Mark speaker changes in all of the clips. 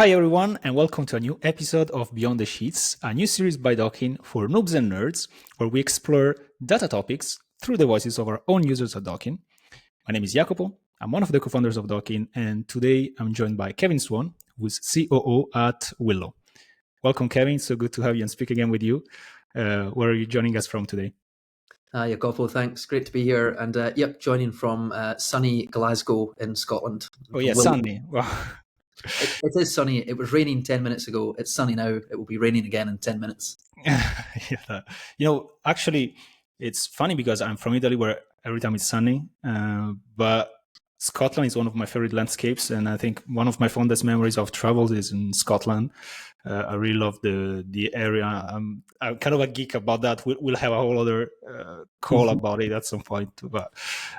Speaker 1: Hi everyone, and welcome to a new episode of Beyond the Sheets, a new series by Dokin for noobs and nerds, where we explore data topics through the voices of our own users at Dokin. My name is Jacopo. I'm one of the co-founders of Dokin, and today I'm joined by Kevin Swan, who's COO at Willo. Welcome, Kevin. So good to have you and speak again with you. Where are you joining us from today?
Speaker 2: Hi, Jacopo. Thanks. Great to be here. And joining from sunny Glasgow in Scotland.
Speaker 1: Oh, yeah, sunny. Wow.
Speaker 2: It is sunny. It was raining 10 minutes ago. It's sunny now. It will be raining again in 10 minutes.
Speaker 1: Yeah. Actually, it's funny because I'm from Italy where every time it's sunny, but Scotland is one of my favorite landscapes. And I think one of my fondest memories of travels is in Scotland. I really love the area. I'm kind of a geek about that. We'll have a whole other call about it at some point. But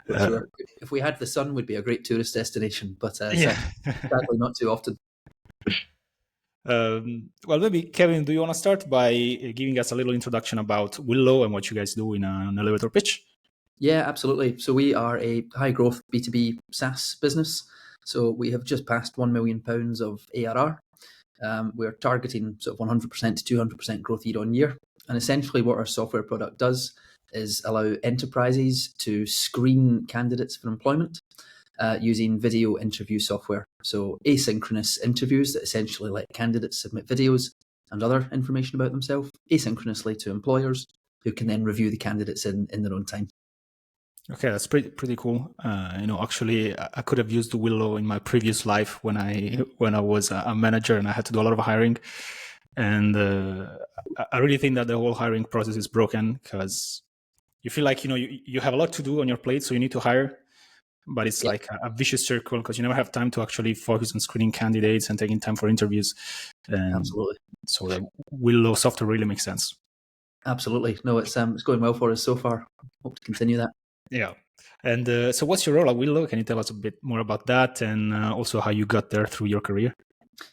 Speaker 2: sure. If we had the sun, would be a great tourist destination, but
Speaker 1: yeah.
Speaker 2: sadly not too often.
Speaker 1: Well, maybe Kevin, do you want to start by giving us a little introduction about Willo and what you guys do in an elevator pitch?
Speaker 2: Yeah, absolutely. So we are a high growth B2B SaaS business. So we have just passed £1 million of ARR. We're targeting sort of 100% to 200% growth year on year. And essentially what our software product does is allow enterprises to screen candidates for employment using video interview software. So asynchronous interviews that essentially let candidates submit videos and other information about themselves asynchronously to employers who can then review the candidates in their own time.
Speaker 1: Okay, that's pretty cool. Actually, I could have used Willo in my previous life when I was a manager and I had to do a lot of hiring. And I really think that the whole hiring process is broken because you feel like you have a lot to do on your plate, so you need to hire, but it's like a vicious circle because you never have time to actually focus on screening candidates and taking time for interviews. And
Speaker 2: absolutely.
Speaker 1: So the Willo software really makes sense.
Speaker 2: Absolutely. No, it's going well for us so far. Hope to continue that.
Speaker 1: Yeah. And so what's your role at Willo? Can you tell us a bit more about that and also how you got there through your career?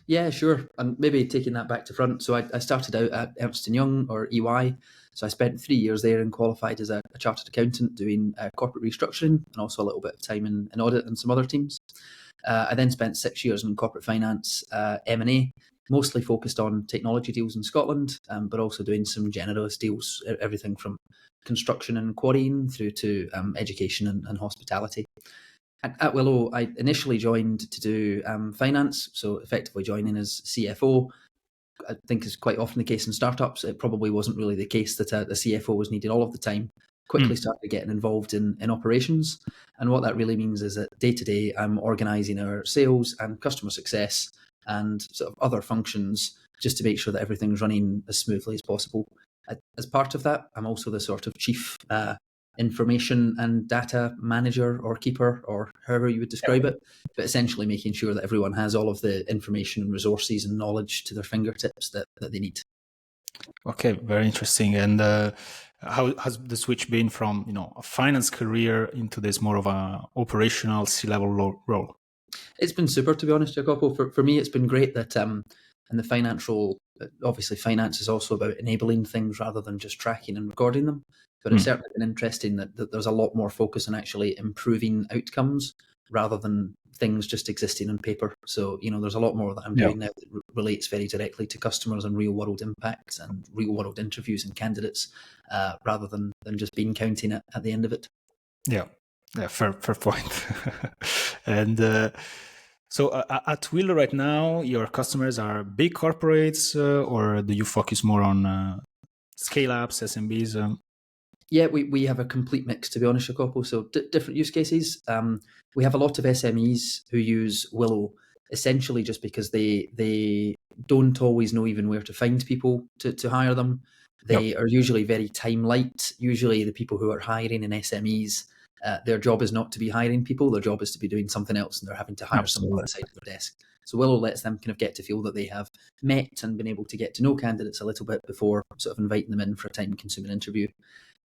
Speaker 2: Yeah, sure. And maybe taking that back to front. So I started out at Ernst & Young or EY. So I spent 3 years there and qualified as a chartered accountant doing corporate restructuring and also a little bit of time in audit and some other teams. I then spent 6 years in corporate finance, M&A, mostly focused on technology deals in Scotland, but also doing some generalist deals, everything from construction and quarrying through to education and hospitality. At Willo, I initially joined to do finance, so effectively joining as CFO. I think is quite often the case in startups. It probably wasn't really the case that a CFO was needed all of the time. Quickly started getting involved in operations. And what that really means is that day to day, I'm organising our sales and customer success and sort of other functions just to make sure that everything's running as smoothly as possible. As part of that, I'm also the sort of chief information and data manager or keeper or however you would describe it, but essentially making sure that everyone has all of the information and resources and knowledge to their fingertips that they need.
Speaker 1: Okay, very interesting. And how has the switch been from a finance career into this more of a operational C-level role?
Speaker 2: It's been super, to be honest, Jacopo. For me, it's been great that in the financial, obviously finance is also about enabling things rather than just tracking and recording them. But it's certainly been interesting that there's a lot more focus on actually improving outcomes rather than things just existing on paper. So, there's a lot more that I'm doing now that relates very directly to customers and real world impacts and real world interviews and candidates rather than just bean counting it at the end of it.
Speaker 1: Yeah, fair point. And so at Willo right now, your customers are big corporates or do you focus more on scale-ups, SMBs?
Speaker 2: Yeah, we have a complete mix, to be honest, Jacopo. So different use cases. We have a lot of SMEs who use Willo essentially just because they don't always know even where to find people to hire them. They are usually very time light. Usually the people who are hiring in SMEs, their job is not to be hiring people. Their job is to be doing something else, and they're having to hire someone on the side of their desk. So Willo lets them kind of get to feel that they have met and been able to get to know candidates a little bit before sort of inviting them in for a time-consuming interview.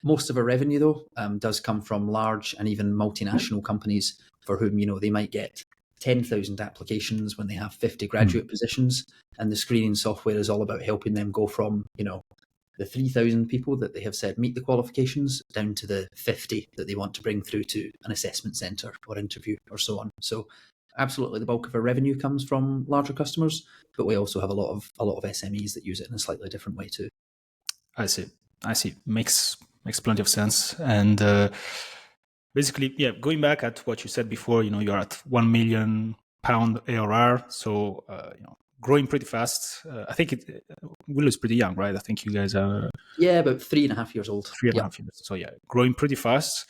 Speaker 2: Most of our revenue, though, does come from large and even multinational companies for whom, they might get 10,000 applications when they have 50 graduate positions. And the screening software is all about helping them go from, the 3,000 people that they have said meet the qualifications down to the 50 that they want to bring through to an assessment centre or interview or so on. So absolutely the bulk of our revenue comes from larger customers, but we also have a lot of SMEs that use it in a slightly different way too.
Speaker 1: I see. Makes plenty of sense. And basically, yeah, going back at what you said before, you're at £1 million ARR, so growing pretty fast. I think Willo is pretty young, right? I think you guys are
Speaker 2: Yeah, about 3.5 years old.
Speaker 1: 3.5 years. So yeah, growing pretty fast.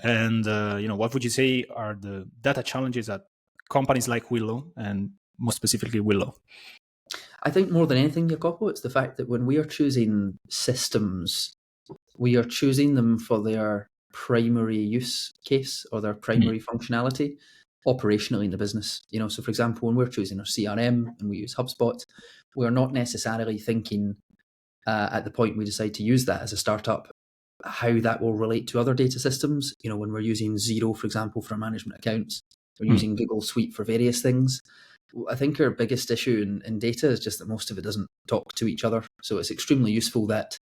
Speaker 1: And what would you say are the data challenges at companies like Willo, and more specifically Willo?
Speaker 2: I think more than anything, Jacopo, it's the fact that when we are choosing systems, we are choosing them for their primary use case or their primary functionality operationally in the business. So for example, when we're choosing our CRM and we use HubSpot, we're not necessarily thinking at the point we decide to use that as a startup how that will relate to other data systems. When we're using Xero, for example, for our management accounts, we're using Google Suite for various things. I think our biggest issue in data is just that most of it doesn't talk to each other. So it's extremely useful that,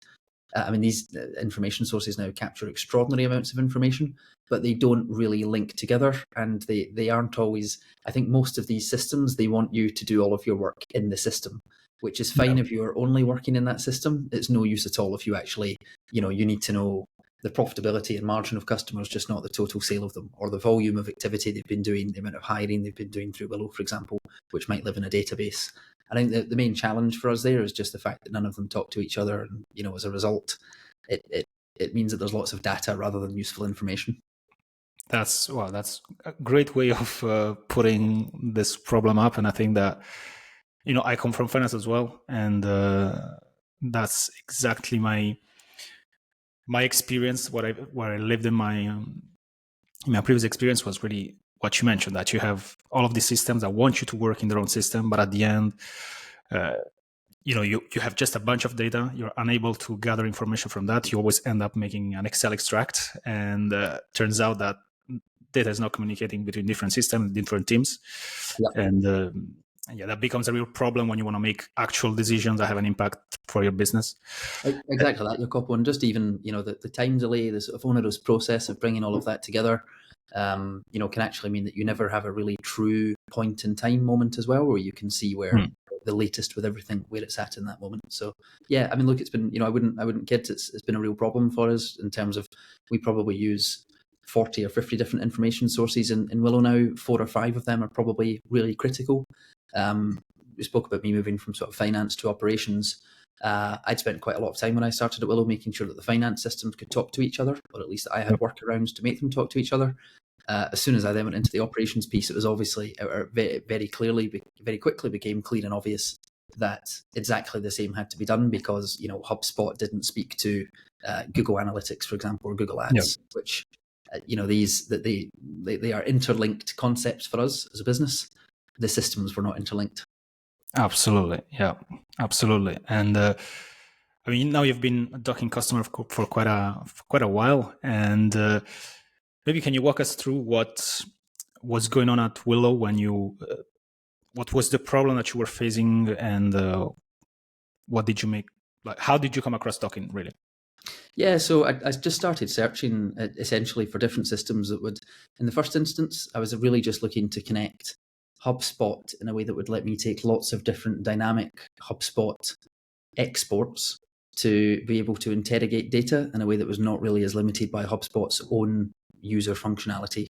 Speaker 2: these information sources now capture extraordinary amounts of information, but they don't really link together. And they aren't always, I think most of these systems, they want you to do all of your work in the system, which is fine if you're only working in that system. It's no use at all if you actually, you need to know the profitability and margin of customers, just not the total sale of them, or the volume of activity they've been doing, the amount of hiring they've been doing through Willo, for example, which might live in a database. I think that the main challenge for us there is just the fact that none of them talk to each other. And, as a result, it means that there's lots of data rather than useful information.
Speaker 1: That's a great way of putting this problem up. And I think that, I come from finance as well. And that's exactly my experience. What I lived in my previous experience was really what you mentioned, that you have all of these systems that want you to work in their own system, but at the end, you have just a bunch of data. You're unable to gather information from that. You always end up making an Excel extract, and turns out that data is not communicating between different systems, different teams.
Speaker 2: Yeah.
Speaker 1: And that becomes a real problem when you want to make actual decisions that have an impact for your business.
Speaker 2: Exactly that, Jacopo. And just even, the time delay, the sort of onerous process of bringing all of that together, can actually mean that you never have a really true point in time moment as well, where you can see where the latest with everything, where it's at in that moment. So yeah, look, it's been, I wouldn't kid, it's been a real problem for us in terms of, we probably use 40 or 50 different information sources in Willo now. 4 or 5 of them are probably really critical. We spoke about me moving from sort of finance to operations. I'd spent quite a lot of time when I started at Willo making sure that the finance systems could talk to each other, or at least I had workarounds to make them talk to each other. As soon as I then went into the operations piece, it was obviously very, very quickly became clear and obvious that exactly the same had to be done, because HubSpot didn't speak to Google Analytics, for example, or Google Ads, which they are interlinked concepts for us as a business. The systems were not interlinked.
Speaker 1: Absolutely, yeah, absolutely. And now you've been a Dokin customer for quite a while, and maybe can you walk us through what was going on at Willo when you what was the problem that you were facing, and what did you make? Like, how did you come across Dokin, really?
Speaker 2: Yeah, so I just started searching essentially for different systems that would, in the first instance, I was really just looking to connect HubSpot in a way that would let me take lots of different dynamic HubSpot exports to be able to interrogate data in a way that was not really as limited by HubSpot's own user functionality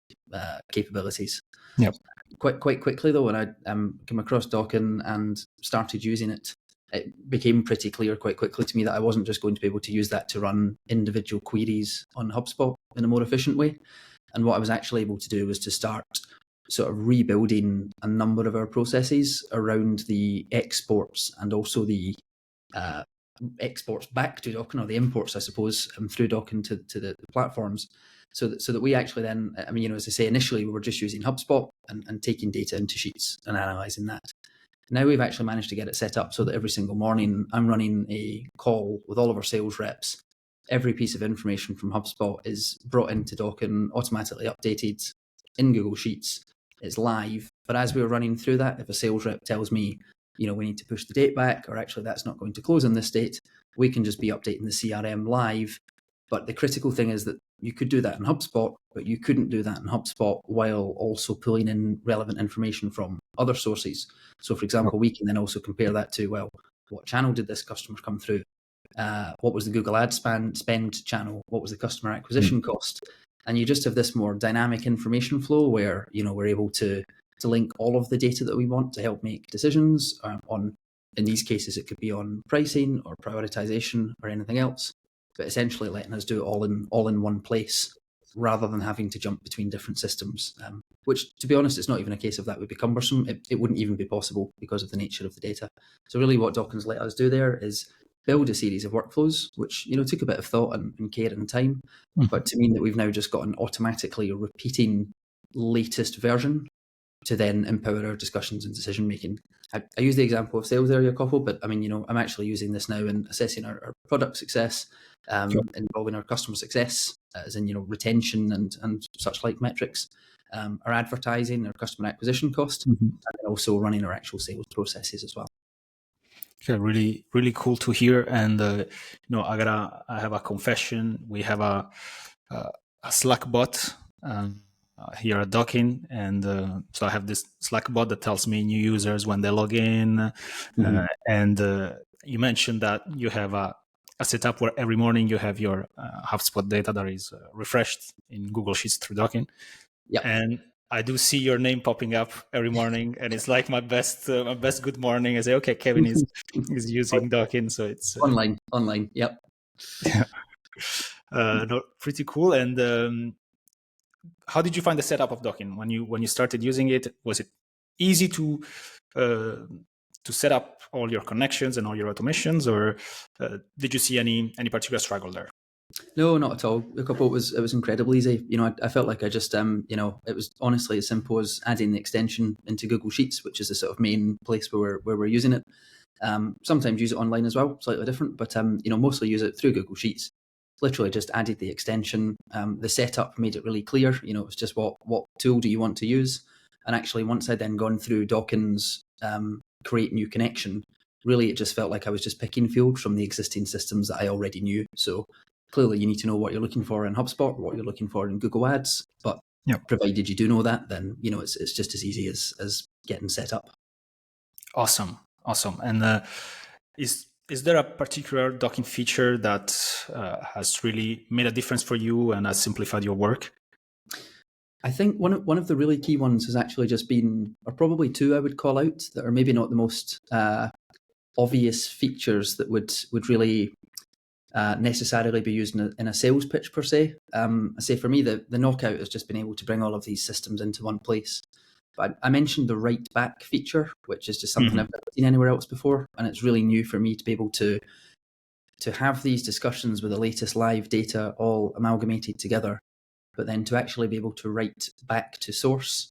Speaker 2: capabilities.
Speaker 1: Yep.
Speaker 2: Quite quickly, though, when I came across Dokin and started using it, it became pretty clear quite quickly to me that I wasn't just going to be able to use that to run individual queries on HubSpot in a more efficient way. And what I was actually able to do was to start sort of rebuilding a number of our processes around the exports, and also the exports back to Dokin, or the imports, I suppose, through Dokin to the platforms. So that we actually then, as I say, initially we were just using HubSpot and taking data into Sheets and analyzing that. Now we've actually managed to get it set up so that every single morning I'm running a call with all of our sales reps. Every piece of information from HubSpot is brought into Dokin, automatically updated in Google Sheets. It's live. But as we were running through that, if a sales rep tells me, we need to push the date back, or actually that's not going to close on this date, we can just be updating the CRM live. But the critical thing is that you could do that in HubSpot, but you couldn't do that in HubSpot while also pulling in relevant information from other sources. So, for example, we can then also compare that to, well, what channel did this customer come through? What was the Google Ad spend channel? What was the customer acquisition cost? And you just have this more dynamic information flow where, we're able to link all of the data that we want to help make decisions on, in these cases, it could be on pricing or prioritization or anything else, but essentially letting us do it all in one place rather than having to jump between different systems, which, to be honest, it's not even a case of that would be cumbersome. It wouldn't even be possible because of the nature of the data. So really what Dokin's let us do there is build a series of workflows, which, took a bit of thought and care and time, but to mean that we've now just got an automatically repeating latest version to then empower our discussions and decision making. I use the example of sales area couple, but I mean, I'm actually using this now in assessing our product success, involving our customer success, as in, retention and such like metrics, our advertising, our customer acquisition cost, and then also running our actual sales processes as well.
Speaker 1: Okay, really, really cool to hear. And I have a confession. We have a Slack bot here at Dokin, and so I have this Slack bot that tells me new users when they log in. And you mentioned that you have a setup where every morning you have your HubSpot data that is refreshed in Google Sheets through Dokin.
Speaker 2: Yeah.
Speaker 1: And I do see your name popping up every morning, and it's like my best good morning. I say, okay, Kevin is using Dokin, so it's
Speaker 2: online. Yep.
Speaker 1: Yeah. No, pretty cool. And how did you find the setup of Dokin when you started using it? Was it easy to set up all your connections and all your automations, or did you see any particular struggle there?
Speaker 2: No, not at all. A couple, it was incredibly easy. I felt like I just, it was honestly as simple as adding the extension into Google Sheets, which is the sort of main place where we're using it. Sometimes use it online as well, slightly different, but mostly use it through Google Sheets. Literally just added the extension. The setup made it really clear. It was just what tool do you want to use? And actually, once I'd then gone through Dokin's create new connection, really it just felt like I was just picking field from the existing systems that I already knew. So clearly you need to know what you're looking for in HubSpot, what you're looking for in Google Ads. But provided you do know that, then it's just as easy as getting set up.
Speaker 1: Awesome. And is there a particular Dokin feature that has really made a difference for you and has simplified your work?
Speaker 2: I think one of the really key ones has actually just been, or probably two I would call out, that are maybe not the most obvious features that would really necessarily be used in a sales pitch per se. I say for me, the knockout has just been able to bring all of these systems into one place. But I mentioned the write back feature, which is just something I've never seen anywhere else before, and it's really new for me to be able to have these discussions with the latest live data all amalgamated together, but then to actually be able to write back to source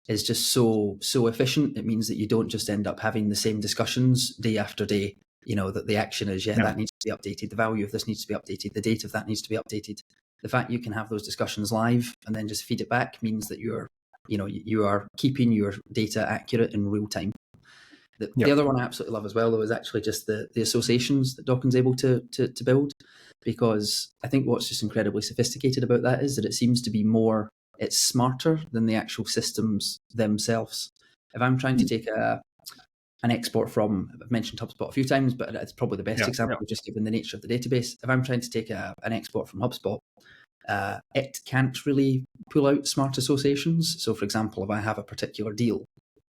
Speaker 2: is just so efficient. It means that you don't just end up having the same discussions day after day. That the action is, that needs to be updated. The value of this needs to be updated. The date of that needs to be updated. The fact you can have those discussions live and then just feed it back means that you are keeping your data accurate in real time. The other one I absolutely love as well, though, is actually just the associations that Dokin's able to build, because I think what's just incredibly sophisticated about that is that it seems to be it's smarter than the actual systems themselves. If I'm trying to take an export from, I've mentioned HubSpot a few times, but it's probably the best example, just given the nature of the database. If I'm trying to take an export from HubSpot, it can't really pull out smart associations. So, for example, if I have a particular deal,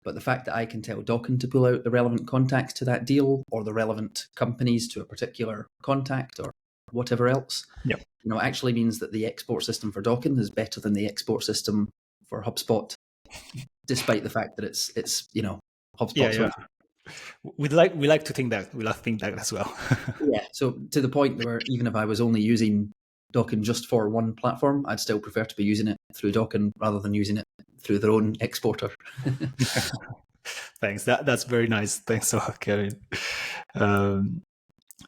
Speaker 2: but the fact that I can tell Dokin to pull out the relevant contacts to that deal, or the relevant companies to a particular contact, or whatever else, actually means that the export system for Dokin is better than the export system for HubSpot, despite the fact that it's HubSpot.
Speaker 1: We like to think that. We like to think that as well.
Speaker 2: So to the point where even if I was only using Dokin just for one platform, I'd still prefer to be using it through Dokin rather than using it through their own exporter.
Speaker 1: Thanks. That's very nice. Thanks a lot, Kevin.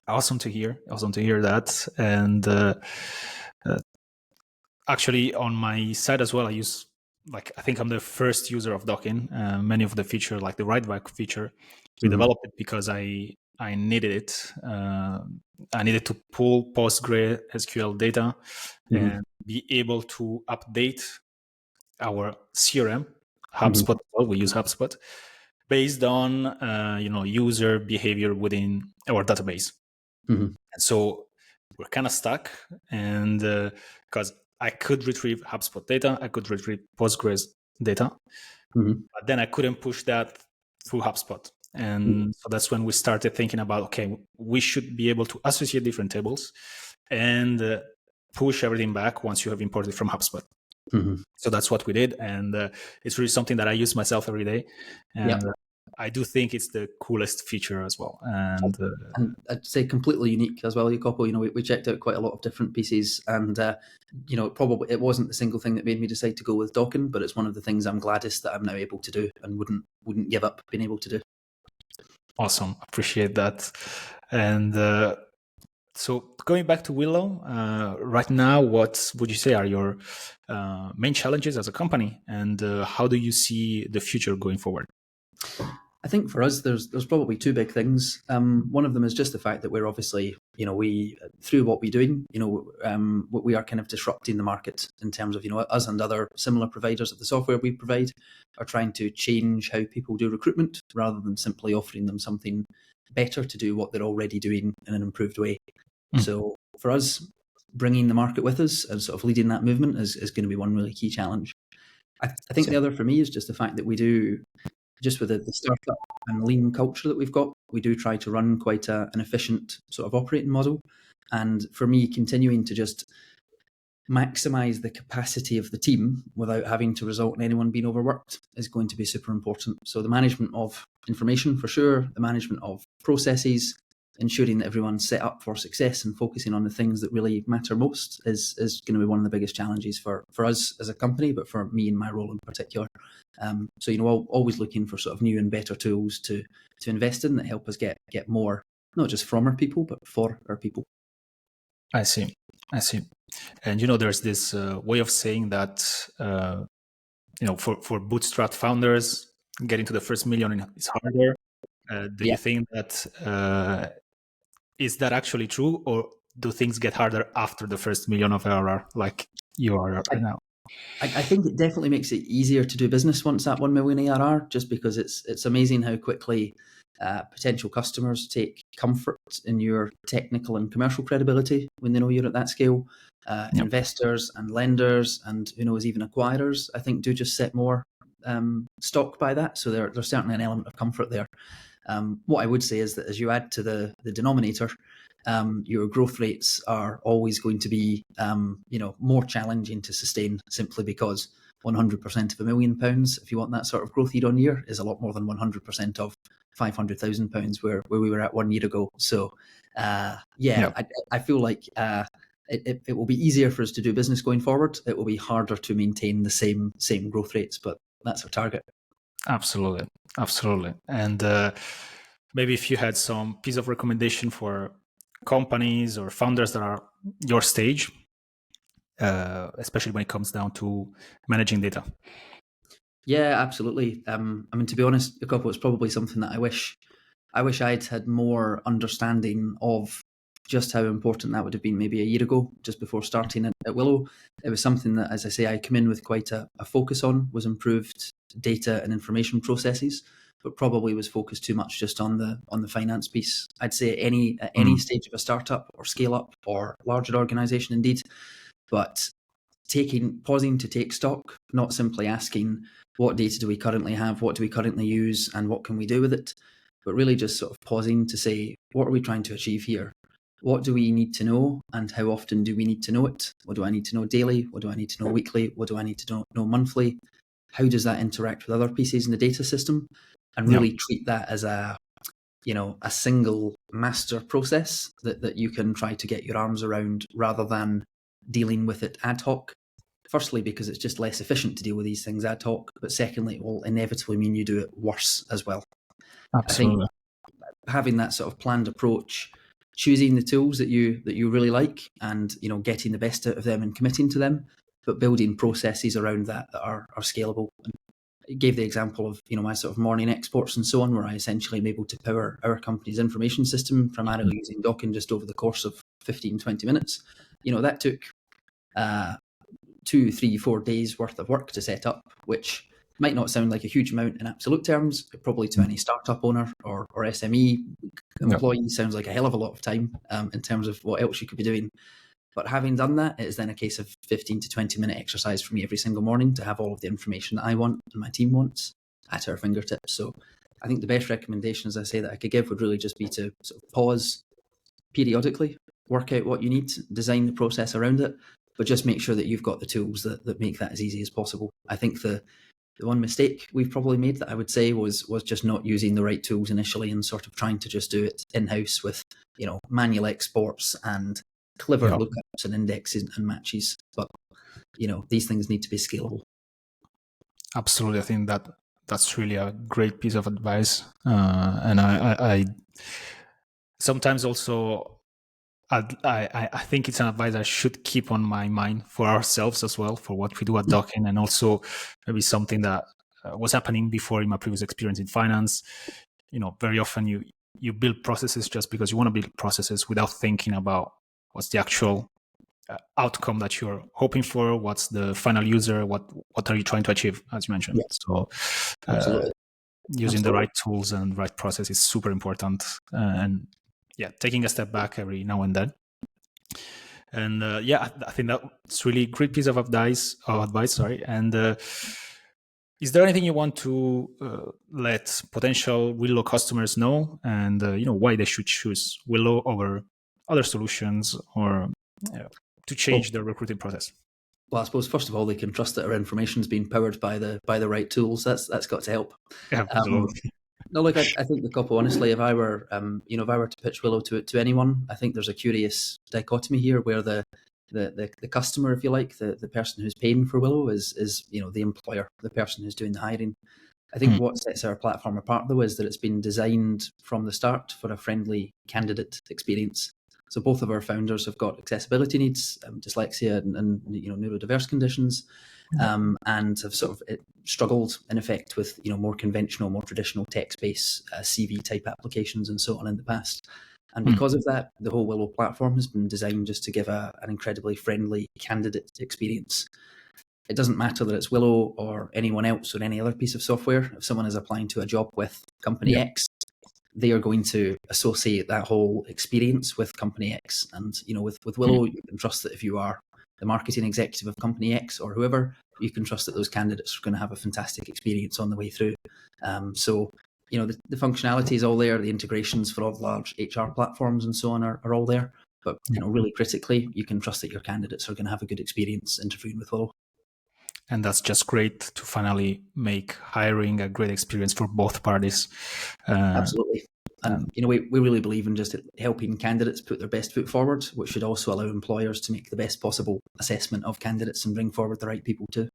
Speaker 1: Awesome to hear that. And actually, on my side as well, I use, I think I'm the first user of Dokin. Many of the feature, like the write back feature, we developed it because I needed it. I needed to pull postgres SQL data, and be able to update our CRM, HubSpot. Well, we use HubSpot based on user behavior within our database. And so we're kind of stuck, and because I could retrieve HubSpot data, I could retrieve Postgres data, but then I couldn't push that through HubSpot. And so that's when we started thinking about, okay, we should be able to associate different tables and push everything back once you have imported from HubSpot. So that's what we did, and it's really something that I use myself every day, and I do think it's the coolest feature as well. And
Speaker 2: I'd say completely unique as well, Jacopo. We checked out quite a lot of different pieces, and probably it wasn't the single thing that made me decide to go with Dokin, but it's one of the things I'm gladdest that I'm now able to do and wouldn't give up being able to do.
Speaker 1: Awesome, appreciate that. And so going back to Willo, right now, what would you say are your main challenges as a company, and how do you see the future going forward?
Speaker 2: I think for us, there's probably two big things. One of them is just the fact that we're obviously, we through what we're doing, we are kind of disrupting the market in terms of, us and other similar providers of the software we provide are trying to change how people do recruitment rather than simply offering them something better to do what they're already doing in an improved way. So for us, bringing the market with us and sort of leading that movement is going to be one really key challenge. I think the other for me is just the fact that we do, just with the startup and lean culture that we've got, we do try to run quite an efficient sort of operating model. And for me, continuing to just maximize the capacity of the team without having to result in anyone being overworked is going to be super important. So the management of information, for sure, the management of processes, ensuring that everyone's set up for success and focusing on the things that really matter most is going to be one of the biggest challenges for us as a company, but for me in my role in particular. So, always looking for sort of new and better tools to invest in that help us get more, not just from our people, but for our people.
Speaker 1: I see. And, there's this way of saying that, for bootstrap founders, getting to the first million is harder. Do you think that is that actually true, or do things get harder after the first million of ARR, like you are right now?
Speaker 2: I think it definitely makes it easier to do business once that 1 million ARR, just because it's amazing how quickly potential customers take comfort in your technical and commercial credibility when they know you're at that scale. Investors and lenders and who knows, even acquirers, I think do just set more stock by that. So there's certainly an element of comfort there. What I would say is that as you add to the denominator, your growth rates are always going to be, more challenging to sustain, simply because 100% of £1 million, if you want that sort of growth year on year, is a lot more than 100% of £500,000 where we were at 1 year ago. So, I feel like it will be easier for us to do business going forward. It will be harder to maintain the same growth rates, but that's our target.
Speaker 1: Absolutely. And maybe if you had some piece of recommendation for companies or founders that are your stage, especially when it comes down to managing data.
Speaker 2: Yeah, absolutely. To be honest, Jacopo, it's probably something that I wish I'd had more understanding of just how important that would have been maybe a year ago, just before starting at Willo. It was something that, as I say, I come in with quite a focus on, was improved data and information processes, but probably was focused too much just on the finance piece. I'd say at any stage of a startup or scale up or larger organization indeed, but pausing to take stock, not simply asking what data do we currently have, what do we currently use, and what can we do with it, but really just sort of pausing to say, what are we trying to achieve here? What do we need to know, and how often do we need to know it? What do I need to know daily? What do I need to know weekly? What do I need to know monthly? How does that interact with other pieces in the data system? And really treat that as a single master process that you can try to get your arms around, rather than dealing with it ad hoc. Firstly, because it's just less efficient to deal with these things ad hoc, but secondly, it will inevitably mean you do it worse as well.
Speaker 1: Absolutely.
Speaker 2: I think having that sort of planned approach, choosing the tools that you really like, and getting the best out of them and committing to them, but building processes around that are scalable. And I gave the example of my sort of morning exports and so on, where I essentially am able to power our company's information system primarily using Dokin just over the course of 15-20 minutes. That took 2, 3, 4 days worth of work to set up, which might not sound like a huge amount in absolute terms, but probably to any startup owner or SME employee sounds like a hell of a lot of time in terms of what else you could be doing. But having done that, it is then a case of 15 to 20 minute exercise for me every single morning to have all of the information that I want and my team wants at our fingertips. So I think the best recommendation, as I say, that I could give would really just be to sort of pause periodically, work out what you need, design the process around it, but just make sure that you've got the tools that make that as easy as possible. I think the one mistake we've probably made that I would say was just not using the right tools initially and sort of trying to just do it in-house with, manual exports and clever lookups and indexes and matches. But, these things need to be scalable.
Speaker 1: Absolutely. I think that's really a great piece of advice. And I sometimes also, I think it's an advice I should keep on my mind for ourselves as well, for what we do at Dokin, and also maybe something that was happening before in my previous experience in finance. Very often you build processes just because you want to build processes without thinking about what's the actual outcome that you're hoping for, what's the final user, what are you trying to achieve, as you mentioned. So
Speaker 2: Absolutely.
Speaker 1: Using the right tools and right process is super important. And taking a step back every now and then. And I think that's really great piece of advice. Sorry. And is there anything you want to let potential Willo customers know, and why they should choose Willo over other solutions, or to change their recruiting process?
Speaker 2: Well, I suppose first of all, they can trust that our information is being powered by the right tools. That's got to help.
Speaker 1: Yeah, absolutely.
Speaker 2: No, look, I think the couple, honestly, if I were to pitch Willo to anyone, I think there's a curious dichotomy here where the customer, if you like, the person who's paying for Willo is the employer, the person who's doing the hiring. I think what sets our platform apart, though, is that it's been designed from the start for a friendly candidate experience. So both of our founders have got accessibility needs, dyslexia and neurodiverse conditions, and have sort of struggled, in effect, with more conventional, more traditional text-based CV type applications and so on in the past. And because of that, the whole Willo platform has been designed just to give an incredibly friendly candidate experience. It doesn't matter that it's Willo or anyone else or any other piece of software. If someone is applying to a job with company X, they are going to associate that whole experience with company X. And, with Willo, you can trust that if you are the marketing executive of company X or whoever, you can trust that those candidates are going to have a fantastic experience on the way through. So, the functionality is all there. The integrations for all the large HR platforms and so on are all there. But, really critically, you can trust that your candidates are going to have a good experience interviewing with Willo.
Speaker 1: And that's just great to finally make hiring a great experience for both parties.
Speaker 2: Absolutely. And, we really believe in just helping candidates put their best foot forward, which should also allow employers to make the best possible assessment of candidates and bring forward the right people too.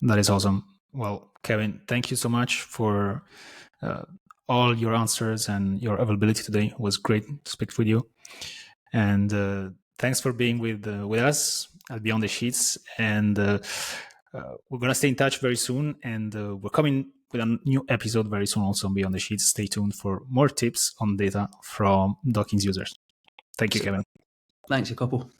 Speaker 1: That is awesome. Well, Kevin, thank you so much for all your answers and your availability today. It was great to speak with you. And thanks for being with us at Beyond the Sheets. And we're going to stay in touch very soon. And we're coming with a new episode very soon also on Beyond the Sheets. Stay tuned for more tips on data from Dokin's users. Thank you, Kevin.
Speaker 2: Thanks, a couple.